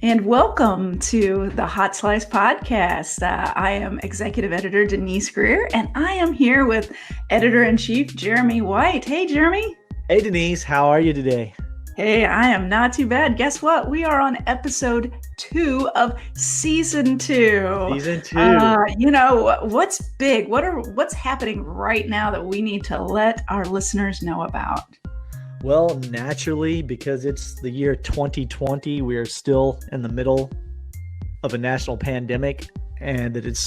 And welcome to the Hot Slice Podcast. I am Executive Editor Denise Greer, and I am here with Editor-in-Chief Jeremy White. Hey, Jeremy. Hey, Denise, how are you today? Hey, I am not too bad. Guess what? We are on episode 2 of season 2. Season 2. What's big? What's happening right now that we need to let our listeners know about? Well, naturally, because it's the year 2020, we are still in the middle of a national pandemic, and that it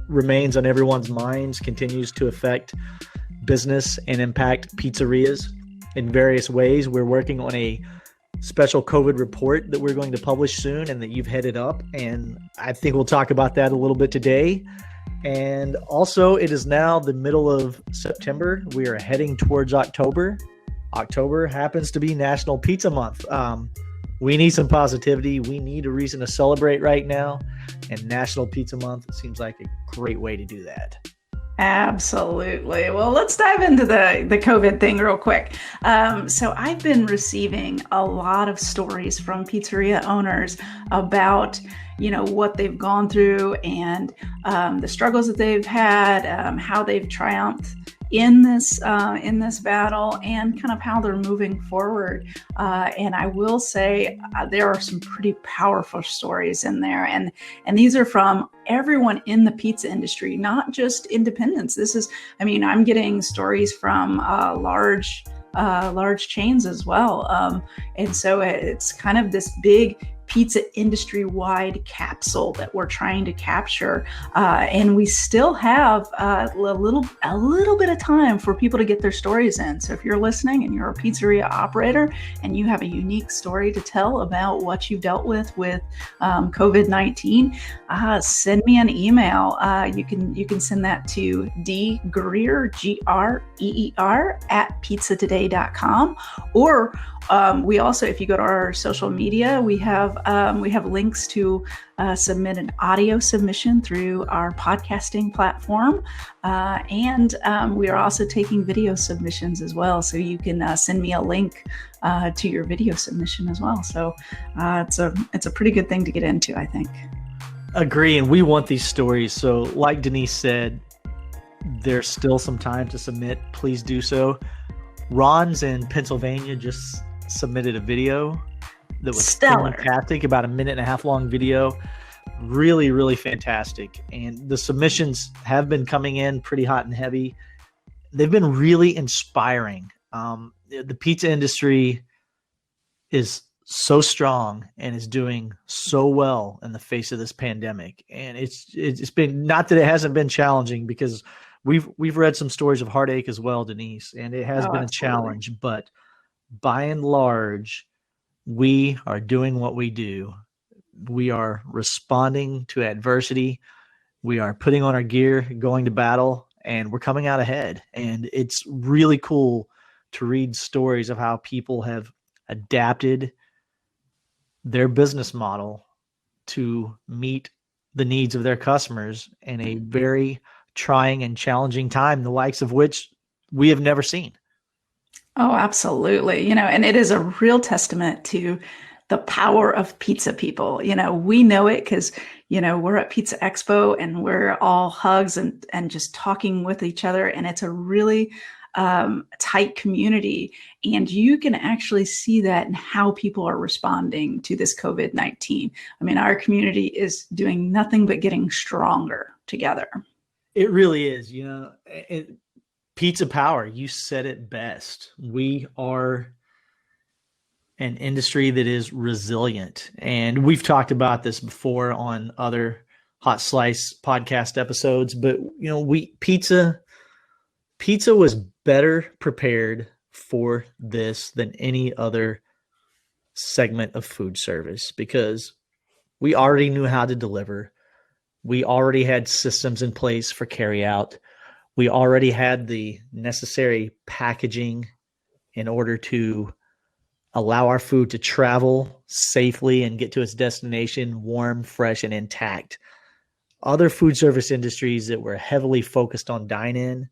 remains on everyone's minds, continues to affect business and impact pizzerias in various ways. We're working on a special COVID report that we're going to publish soon and that you've headed up, and I think we'll talk about that a little bit today. And also, it is now the middle of September. We are heading towards October. October happens to be National Pizza Month. We need some positivity. We need a reason to celebrate right now. And National Pizza Month seems like a great way to do that. Absolutely. Well, let's dive into the COVID thing real quick. So I've been receiving a lot of stories from pizzeria owners about what they've gone through and the struggles that they've had, how they've triumphed in this battle, and kind of how they're moving forward. And I will say there are some pretty powerful stories in there, and these are from everyone in the pizza industry, not just independents. I'm getting stories from large chains as well. And so it's kind of this big pizza industry-wide capsule that we're trying to capture, and we still have a little bit of time for people to get their stories in. So if you're listening and you're a pizzeria operator and you have a unique story to tell about what you've dealt with COVID-19, send me an email. You can send that to dgreer, Greer, at pizzatoday.com, or we also, if you go to our social media, we have links to submit an audio submission through our podcasting platform, and we are also taking video submissions as well. So you can send me a link to your video submission as well. So it's a pretty good thing to get into, I think. Agree, and we want these stories. So, like Denise said, there's still some time to submit. Please do so. Ron's in Pennsylvania just submitted a video that was stellar, fantastic, about a 1.5 minute long video. Really, really fantastic. And the submissions have been coming in pretty hot and heavy. They've been really inspiring. The pizza industry is so strong and is doing so well in the face of this pandemic. And it's been, not that it hasn't been challenging, because we've read some stories of heartache as well, Denise, and it has been a challenge, but by and large, we are doing what we do. We are responding to adversity. We are putting on our gear, going to battle, and we're coming out ahead. And it's really cool to read stories of how people have adapted their business model to meet the needs of their customers in a very trying and challenging time, the likes of which we have never seen. Oh, absolutely. And it is a real testament to the power of pizza people. We know it because, we're at Pizza Expo and we're all hugs and just talking with each other. And it's a really tight community. And you can actually see that in how people are responding to this COVID-19. Our community is doing nothing but getting stronger together. It really is, pizza power, you said it best. We are an industry that is resilient. And we've talked about this before on other Hot Slice podcast episodes, but pizza was better prepared for this than any other segment of food service, because we already knew how to deliver. We already had systems in place for carry out. We already had the necessary packaging in order to allow our food to travel safely and get to its destination warm, fresh, and intact. Other food service industries that were heavily focused on dine-in,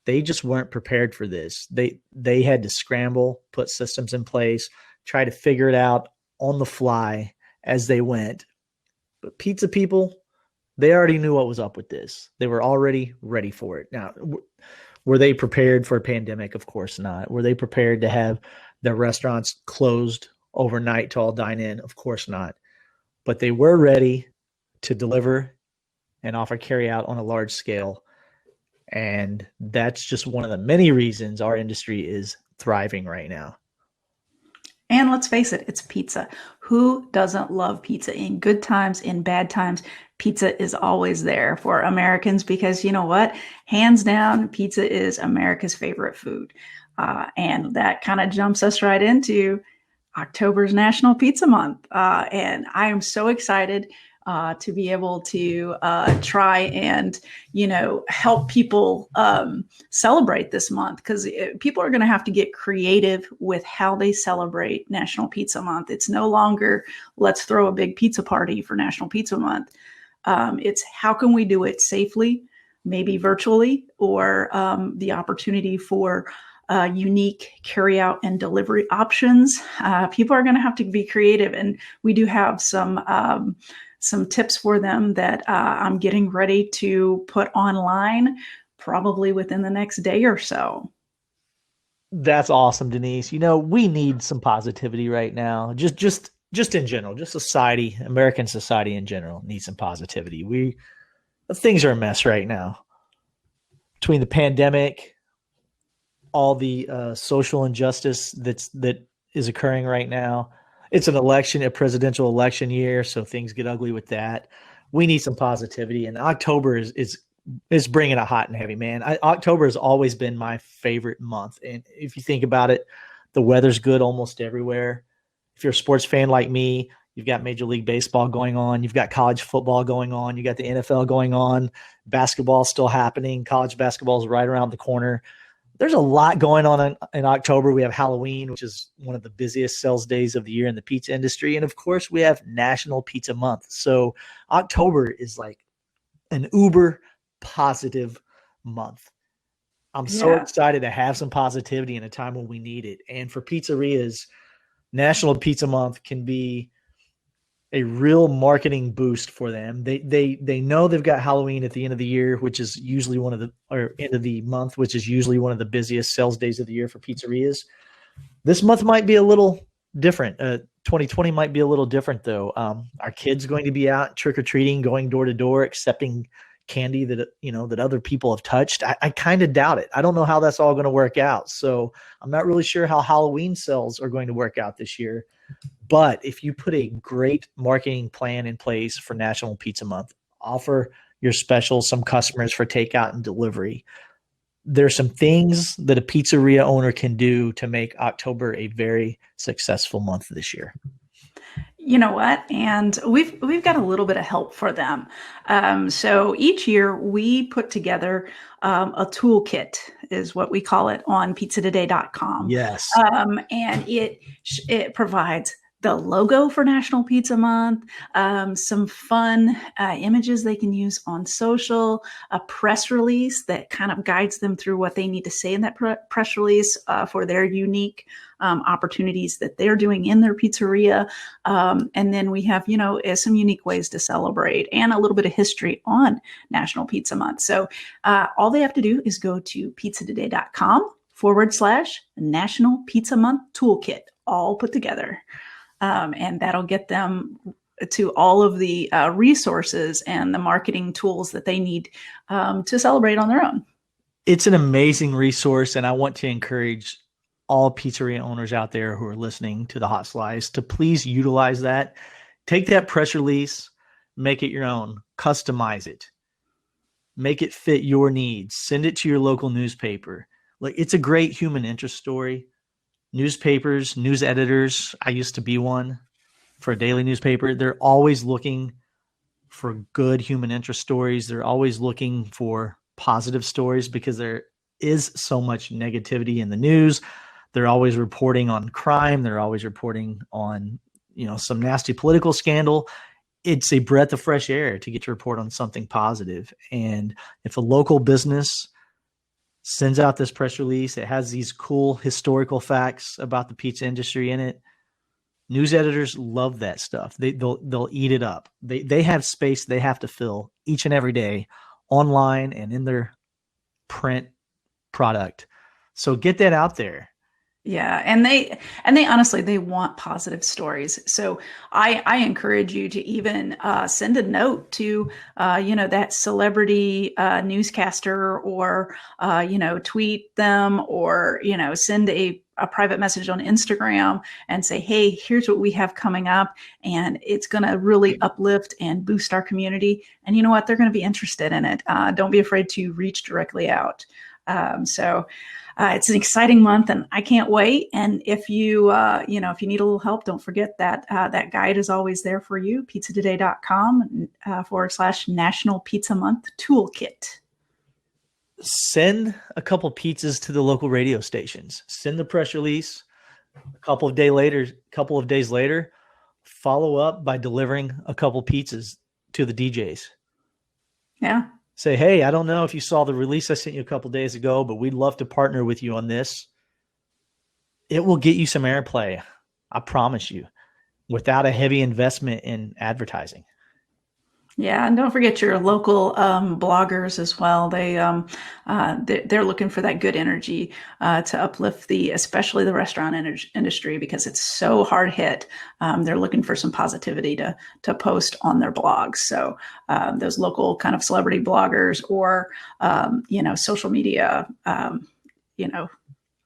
they just weren't prepared for this. They had to scramble, put systems in place, try to figure it out on the fly as they went. But pizza people, they already knew what was up with this. They were already ready for it. Now, were they prepared for a pandemic? Of course not. Were they prepared to have their restaurants closed overnight to all dine in? Of course not. But they were ready to deliver and offer carry out on a large scale. And that's just one of the many reasons our industry is thriving right now. And let's face it, it's pizza. Who doesn't love pizza? In good times, in bad times, pizza is always there for Americans because you know what? Hands down, pizza is America's favorite food. And that kind of jumps us right into October's National Pizza Month. And I am so excited to be able to try and, help people celebrate this month, because people are going to have to get creative with how they celebrate National Pizza Month. It's no longer let's throw a big pizza party for National Pizza Month. It's how can we do it safely, maybe virtually, or the opportunity for unique carry out and delivery options. People are going to have to be creative, and we do have some tips for them that I'm getting ready to put online probably within the next day or so. That's awesome, Denise. We need some positivity right now. Just in general, just society, American society in general needs some positivity. Things are a mess right now. Between the pandemic, all the social injustice that is occurring right now. It's a presidential election year, so things get ugly with that. We need some positivity, and October is bringing it hot and heavy, man. October has always been my favorite month, and if you think about it, the weather's good almost everywhere. If you're a sports fan like me, you've got Major League Baseball going on, you've got college football going on, you got the NFL going on, basketball still happening, college basketball is right around the corner. There's a lot going on in October. We have Halloween, which is one of the busiest sales days of the year in the pizza industry. And of course, we have National Pizza Month. So October is like an uber positive month. I'm so excited to have some positivity in a time when we need it. And for pizzerias, National Pizza Month can be a real marketing boost for them. They know they've got Halloween at the end of the year, which is usually end of the month, which is usually one of the busiest sales days of the year for pizzerias. This month might be a little different. 2020 might be a little different though. Our kids going to be out trick-or-treating, going door to door, accepting candy that other people have touched. I kind of doubt it. I don't know how that's all going to work out. So I'm not really sure how Halloween sales are going to work out this year. But if you put a great marketing plan in place for National Pizza Month, offer your specials, some customers for takeout and delivery, there's some things that a pizzeria owner can do to make October a very successful month this year. You know what? And we've got a little bit of help for them. So each year we put together a toolkit, is what we call it, on pizzatoday.com. Yes. And it provides the logo for National Pizza Month, some fun images they can use on social, a press release that kind of guides them through what they need to say in that press release for their unique opportunities that they're doing in their pizzeria. And then we have, some unique ways to celebrate and a little bit of history on National Pizza Month. So all they have to do is go to pizzatoday.com/National Pizza Month Toolkit, all put together. And that'll get them to all of the resources and the marketing tools that they need to celebrate on their own. It's an amazing resource, and I want to encourage all pizzeria owners out there who are listening to the Hot Slice to please utilize that. Take that press release, make it your own, customize it, make it fit your needs, send it to your local newspaper. Like, it's a great human interest story. Newspapers, news editors, I used to be one for a daily newspaper. They're always looking for good human interest stories. They're always looking for positive stories because there is so much negativity in the news. They're always reporting on crime. They're always reporting on, some nasty political scandal. It's a breath of fresh air to get to report on something positive. And if a local business sends out this press release, it has these cool historical facts about the pizza industry in it, News editors love that stuff. They'll eat it up. They have space they have to fill each and every day online and in their print product. So get that out there. Yeah, and they honestly they want positive stories. So I encourage you to even send a note to that celebrity newscaster, or tweet them, or send a private message on Instagram and say, hey, here's what we have coming up, and it's going to really uplift and boost our community. And you know what? They're going to be interested in it. Don't be afraid to reach directly out. It's an exciting month, and I can't wait. And if you if you need a little help, don't forget that that guide is always there for you. Pizzatoday.com /National Pizza Month Toolkit. Send a couple pizzas to the local radio stations. Send the press release. A couple of days later, follow up by delivering a couple pizzas to the DJs. Yeah. Say, hey, I don't know if you saw the release I sent you a couple days ago, but we'd love to partner with you on this. It will get you some airplay, I promise you, without a heavy investment in advertising. Yeah, and don't forget your local bloggers as well. They're looking for that good energy to uplift especially the restaurant industry, because it's so hard hit. They're looking for some positivity to post on their blogs. So those local kind of celebrity bloggers, or social media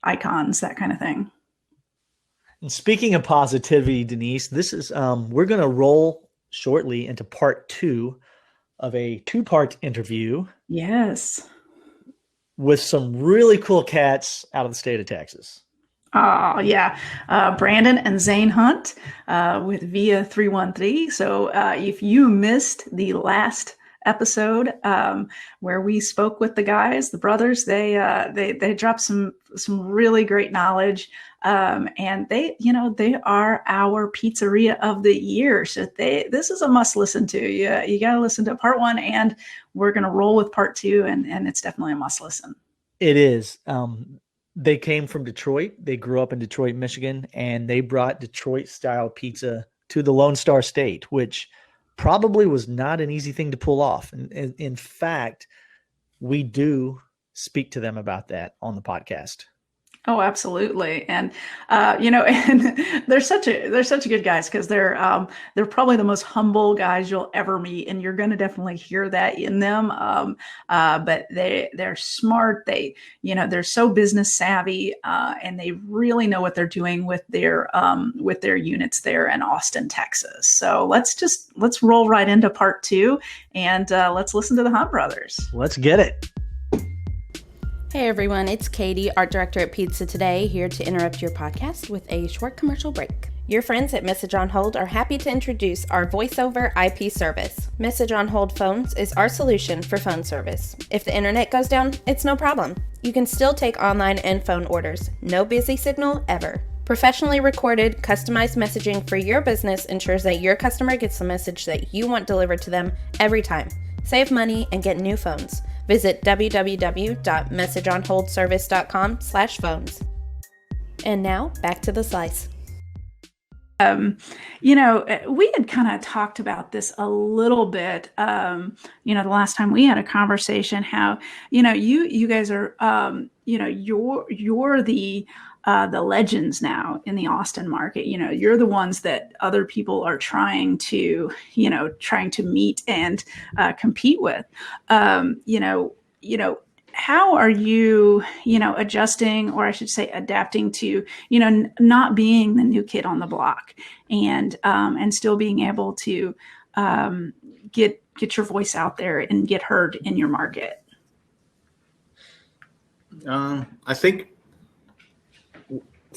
icons, that kind of thing. And speaking of positivity, Denise, this is we're going to roll shortly into part 2 of a 2-part interview. Yes. With some really cool cats out of the state of Texas. Oh, yeah. Brandon and Zane Hunt with Via 313. So if you missed the last episode where we spoke with the guys, the brothers, they dropped some really great knowledge. And they are our Pizzeria of the Year. So this is a must listen to. You got to listen to part 1, and we're going to roll with part 2, and it's definitely a must listen. It is. They came from Detroit. They grew up in Detroit, Michigan, and they brought Detroit style pizza to the Lone Star State, which probably was not an easy thing to pull off. And in fact, we do speak to them about that on the podcast. Oh, absolutely. And, and they're such good guys, because they're probably the most humble guys you'll ever meet. And you're going to definitely hear that in them. But they're smart. They're so business savvy, and they really know what they're doing with their units there in Austin, Texas. So let's roll right into part 2, and let's listen to the Hunt brothers. Let's get it. Hey everyone, it's Katie, art director at Pizza Today, here to interrupt your podcast with a short commercial break. Your friends at Message on Hold are happy to introduce our voice-over IP service. Message on Hold Phones is our solution for phone service. If the internet goes down, it's no problem. You can still take online and phone orders. No busy signal ever. Professionally recorded, customized messaging for your business ensures that your customer gets the message that you want delivered to them every time. Save money and get new phones. Visit www.messageonholdservice.com/phones. And now, back to the slice. We had kind of talked about this a little bit, the last time we had a conversation, how, you guys are, you're the legends now in the Austin market. You're the ones that other people are trying to meet and compete with. How are you, adjusting, or I should say adapting to, not being the new kid on the block, and still being able to get your voice out there and get heard in your market? I think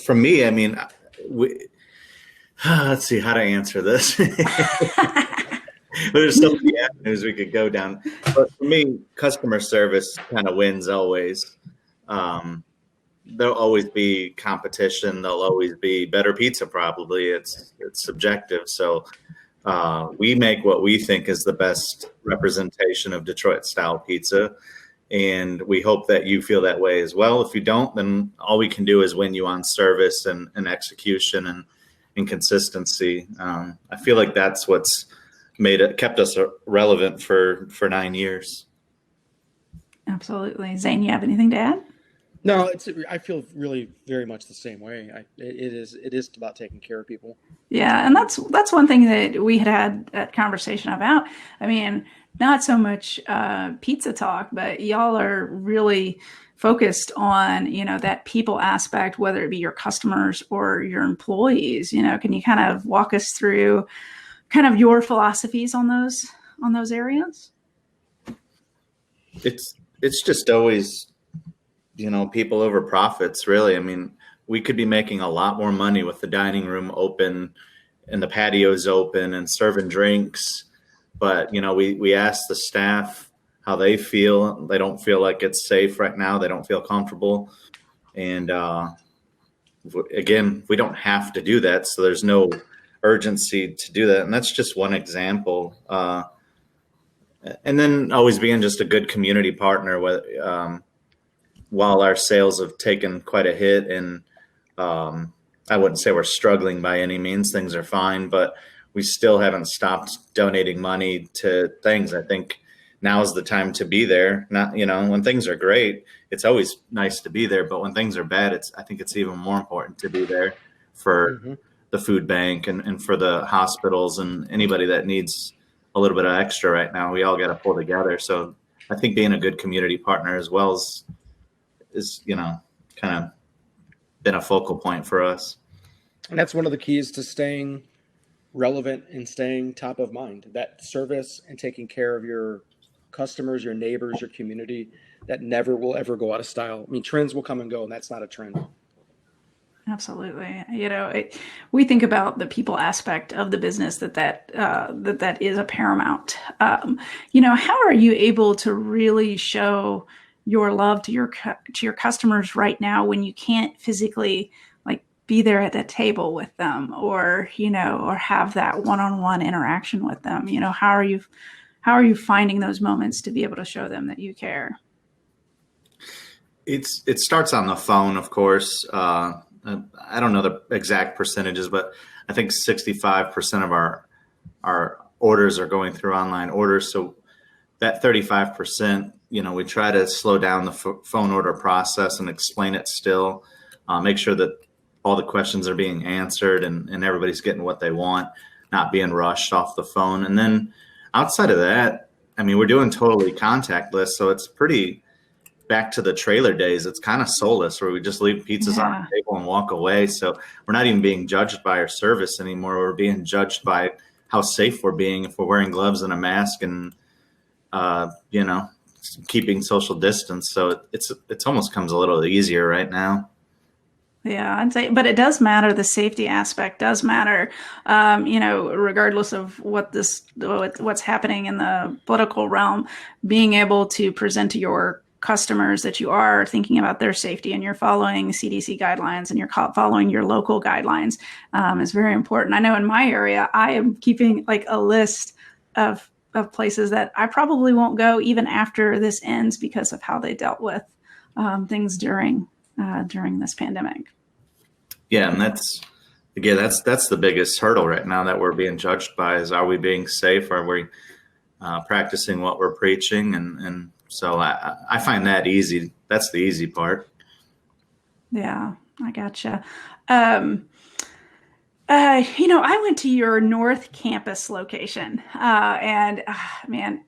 for me, let's see how to answer this. There's so many avenues we could go down. But for me, customer service kind of wins always. There'll always be competition. There'll always be better pizza, probably. It's subjective. So we make what we think is the best representation of Detroit-style pizza. And we hope that you feel that way as well. If you don't, then all we can do is win you on service and execution. and consistency. I feel like that's what's kept us relevant for 9 years. Absolutely. Zane, you have anything to add? No, I feel really very much the same way. It is about taking care of people. Yeah, and that's one thing that we had that conversation about. I mean, not so much pizza talk, but y'all are really focused on, that people aspect, whether it be your customers or your employees. Can you kind of walk us through kind of your philosophies on those areas? It's just always, people over profits, really. I mean, we could be making a lot more money with the dining room open and the patios open and serving drinks. But, we ask the staff how they feel. They don't feel like it's safe right now. They don't feel comfortable. And again, we don't have to do that. So there's no urgency to do that. And that's just one example. And then always being just a good community partner with, while our sales have taken quite a hit, and I wouldn't say we're struggling by any means. Things are fine, but we still haven't stopped donating money to things. I think now is the time to be there. Not, when things are great, it's always nice to be there, but when things are bad, I think it's even more important to be there for the food bank and for the hospitals and anybody that needs a little bit of extra right now. We all got to pull together. So I think being a good community partner as well is kind of been a focal point for us. And that's one of the keys to staying relevant and staying top of mind. That service and taking care of your customers, your neighbors, your community, that never will ever go out of style. I mean, trends will come and go, and that's not a trend. Absolutely. We think about the people aspect of the business that is a paramount. How are you able to really show your love to your customers right now when you can't physically be there at that table with them, or have that one-on-one interaction with them? How are you finding those moments to be able to show them that you care? It starts on the phone, of course. I don't know the exact percentages, but I think 65% of our orders are going through online orders. So that 35%, we try to slow down the phone order process and explain it still, make sure that all the questions are being answered and everybody's getting what they want, not being rushed off the phone. And then outside of that, I mean, we're doing totally contactless. So it's pretty back to the trailer days. It's kind of soulless, where we just leave pizzas on the table and walk away. So we're not even being judged by our service anymore. We're being judged by how safe we're being, if we're wearing gloves and a mask and, keeping social distance. So it's almost comes a little easier right now. Yeah, I'd say, but it does matter. The safety aspect does matter, regardless of what's happening in the political realm. Being able to present to your customers that you are thinking about their safety and you're following CDC guidelines and you're following your local guidelines is very important. I know in my area, I am keeping a list of places that I probably won't go even after this ends because of how they dealt with things during this pandemic. Yeah, and that's the biggest hurdle right now that we're being judged by is, are we being safe? Are we practicing what we're preaching? And so I find that easy. That's the easy part. Yeah, I gotcha. I went to your North Campus location, and man,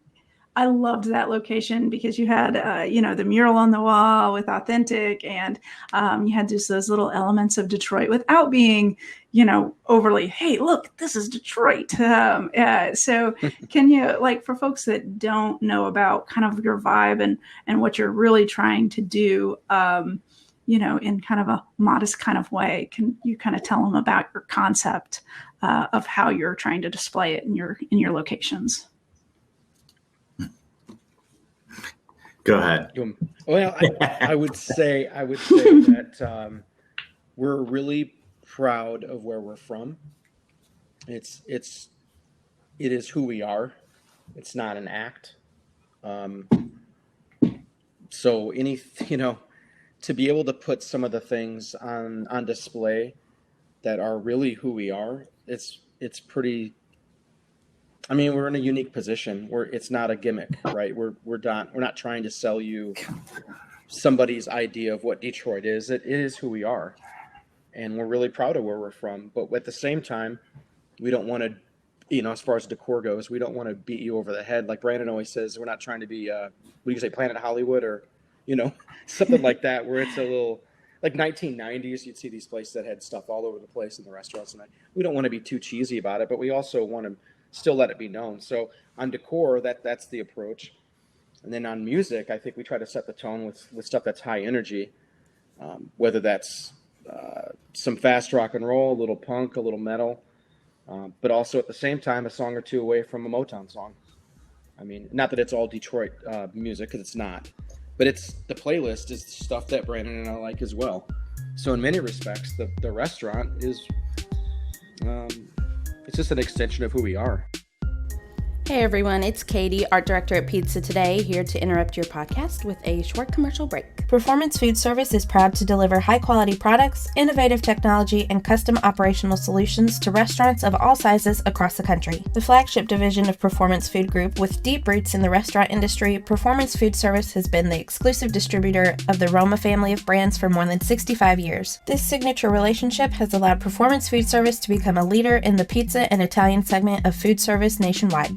I loved that location because you had, the mural on the wall with authentic, and you had just those little elements of Detroit without being, overly, hey, look, this is Detroit. So can you, for folks that don't know about kind of your vibe and what you're really trying to do, in kind of a modest kind of way, can you kind of tell them about your concept of how you're trying to display it in your locations? Go ahead. Well, I would say that we're really proud of where we're from. It is who we are. It's not an act. So to be able to put some of the things on display that are really who we are, it's pretty. I mean, we're in a unique position where it's not a gimmick, right? We're not trying to sell you somebody's idea of what Detroit is. It is who we are, and we're really proud of where we're from. But at the same time, we don't want to, as far as decor goes, we don't want to beat you over the head. Like Brandon always says, we're not trying to be, what do you say, Planet Hollywood or, something like that, where it's a little like 1990s. You'd see these places that had stuff all over the place in the restaurants, and we don't want to be too cheesy about it, but we also want to still let it be known. So on decor, that's the approach. And then on music, I think we try to set the tone with stuff that's high energy, whether that's some fast rock and roll, a little punk, a little metal, but also at the same time, a song or two away from a Motown song. I mean, not that it's all Detroit music, because it's not, but the playlist is stuff that Brandon and I like as well. So in many respects, the restaurant is, it's just an extension of who we are. Hey everyone, it's Katie, Art Director at Pizza Today, here to interrupt your podcast with a short commercial break. Performance Food Service is proud to deliver high-quality products, innovative technology, and custom operational solutions to restaurants of all sizes across the country. The flagship division of Performance Food Group, with deep roots in the restaurant industry, Performance Food Service has been the exclusive distributor of the Roma family of brands for more than 65 years. This signature relationship has allowed Performance Food Service to become a leader in the pizza and Italian segment of food service nationwide.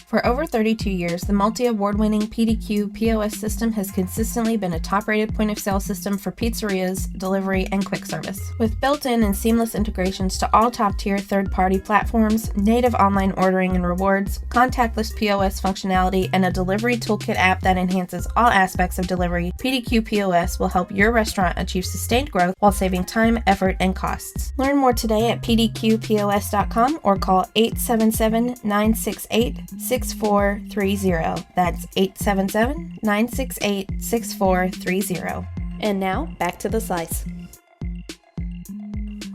For over 32 years, the multi-award-winning PDQ POS system has consistently been a top-rated point-of-sale system for pizzerias, delivery, and quick service. With built-in and seamless integrations to all top-tier third-party platforms, native online ordering and rewards, contactless POS functionality, and a delivery toolkit app that enhances all aspects of delivery, PDQ POS will help your restaurant achieve sustained growth while saving time, effort, and costs. Learn more today at pdqpos.com or call 877-968-6430. That's 877-968-6430. And now, back to the slice.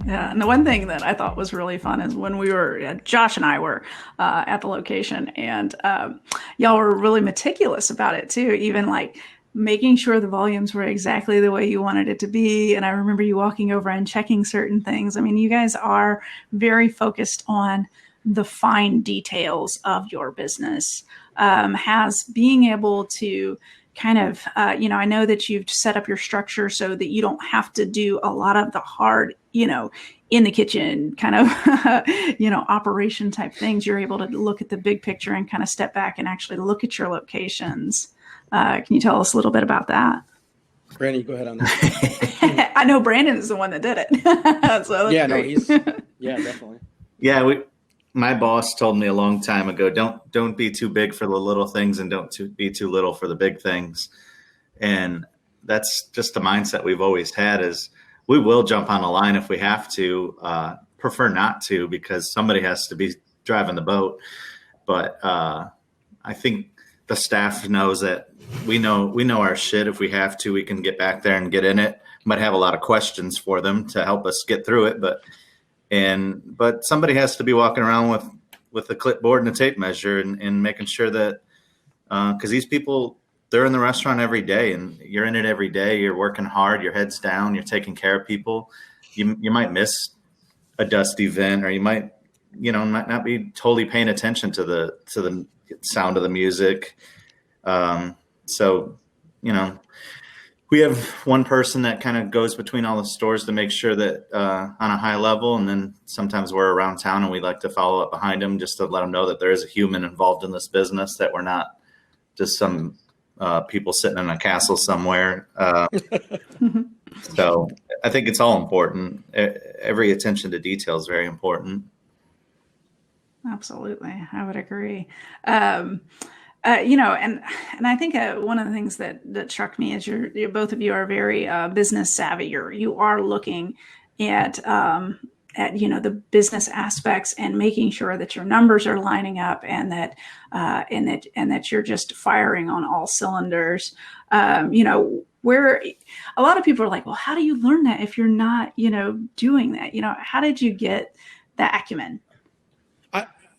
Yeah, and the one thing that I thought was really fun is when Josh and I were at the location, and y'all were really meticulous about it too, even like making sure the volumes were exactly the way you wanted it to be. And I remember you walking over and checking certain things. I mean, you guys are very focused on the fine details of your business. Has being able to kind of, I know that you've set up your structure so that you don't have to do a lot of the hard, in the kitchen kind of, operation type things. You're able to look at the big picture and kind of step back and actually look at your locations. Can you tell us a little bit about that? Brandon, you go ahead on that. I know Brandon is the one that did it. So yeah, no, yeah, definitely. Yeah, my boss told me a long time ago, don't be too big for the little things and don't be too little for the big things. And that's just the mindset we've always had, is we will jump on a line if we have to, prefer not to, because somebody has to be driving the boat. But I think the staff knows that we know our shit. If we have to, we can get back there and get in it. Might have a lot of questions for them to help us get through it, but somebody has to be walking around with a clipboard and a tape measure and making sure that, because these people, they're in the restaurant every day, and you're in it every day. You're working hard, your head's down, you're taking care of people. You might miss a dusty vent, or you might not be totally paying attention to the sound of the music. We have one person that kind of goes between all the stores to make sure that on a high level, and then sometimes we're around town and we like to follow up behind them just to let them know that there is a human involved in this business, that we're not just some people sitting in a castle somewhere. So I think it's all important. Every attention to detail is very important. Absolutely. I would agree. And I think one of the things that struck me is you're both of you are very business savvy. You are looking at the business aspects and making sure that your numbers are lining up, and that you're just firing on all cylinders. Where a lot of people are like, well, how do you learn that if you're not doing that? How did you get the acumen?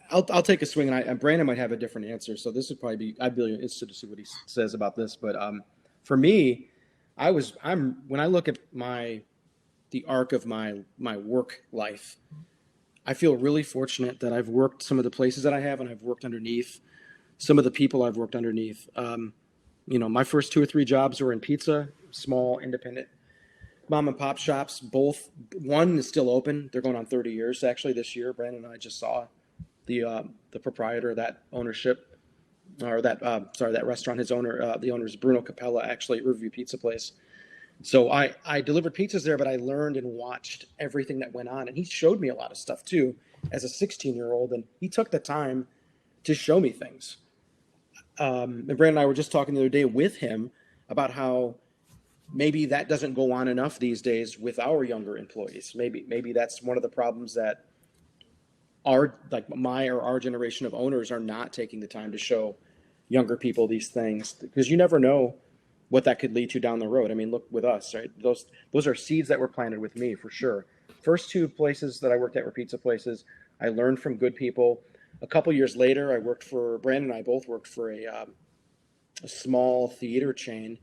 I'll take a swing, and Brandon might have a different answer. So this would probably be, I'd be interested to see what he says about this. But for me, when I look at my the arc of my work life, I feel really fortunate that I've worked some of the places that I have, and I've worked underneath some of the people I've worked underneath. My first 2 or 3 jobs were in pizza, small independent mom and pop shops. Both, one is still open. They're going on 30 years actually this year. Brandon and I just saw the proprietor of that ownership, or that restaurant. His owner, the owner is Bruno Capella, actually at Riverview Pizza Place. So I delivered pizzas there, but I learned and watched everything that went on. And he showed me a lot of stuff too, as a 16-year-old. And he took the time to show me things. And Brandon and I were just talking the other day with him about how maybe that doesn't go on enough these days with our younger employees. Maybe that's one of the problems, that our generation of owners are not taking the time to show younger people these things, because you never know what that could lead to down the road. I mean, look with us, right? Those are seeds that were planted with me for sure. First 2 places that I worked at were pizza places. I learned from good people. A couple years later, Brandon and I both worked for a small theater chain,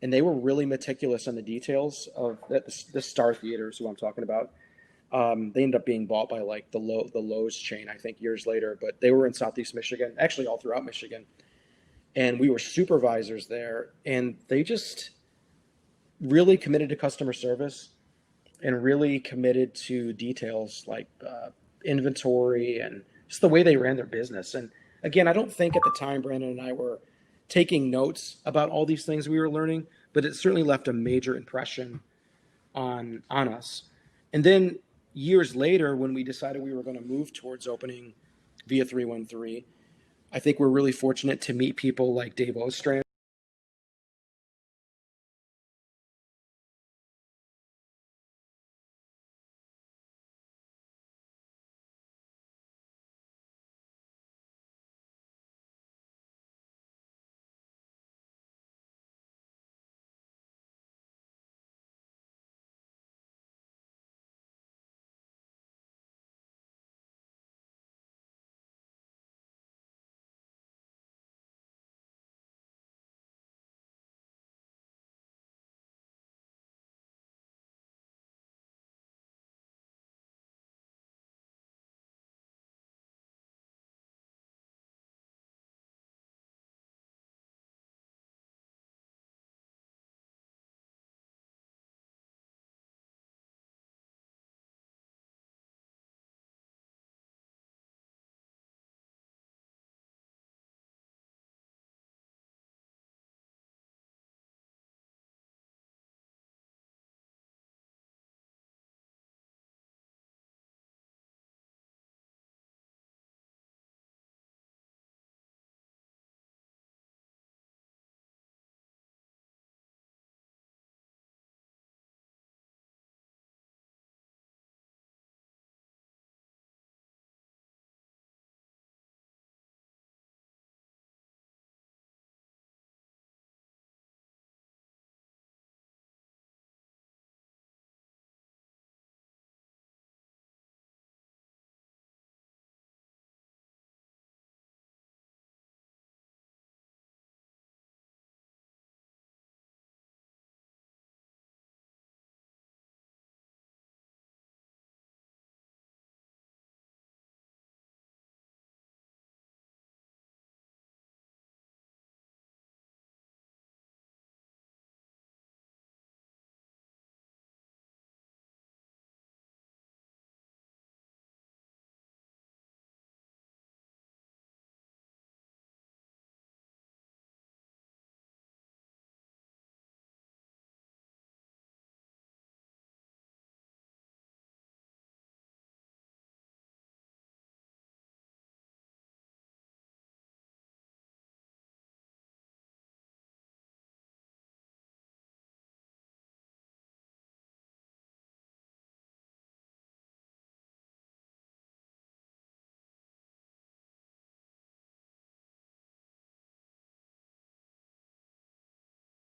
and they were really meticulous on the details of the Star Theaters, who I'm talking about. They ended up being bought by like the Lowe's chain, I think, years later, but they were in Southeast Michigan, actually all throughout Michigan. And we were supervisors there, and they just really committed to customer service and really committed to details like inventory and just the way they ran their business. And again, I don't think at the time Brandon and I were taking notes about all these things we were learning, but it certainly left a major impression on us. And then years later, when we decided we were going to move towards opening Via 313, I think we're really fortunate to meet people like Dave Ostrand,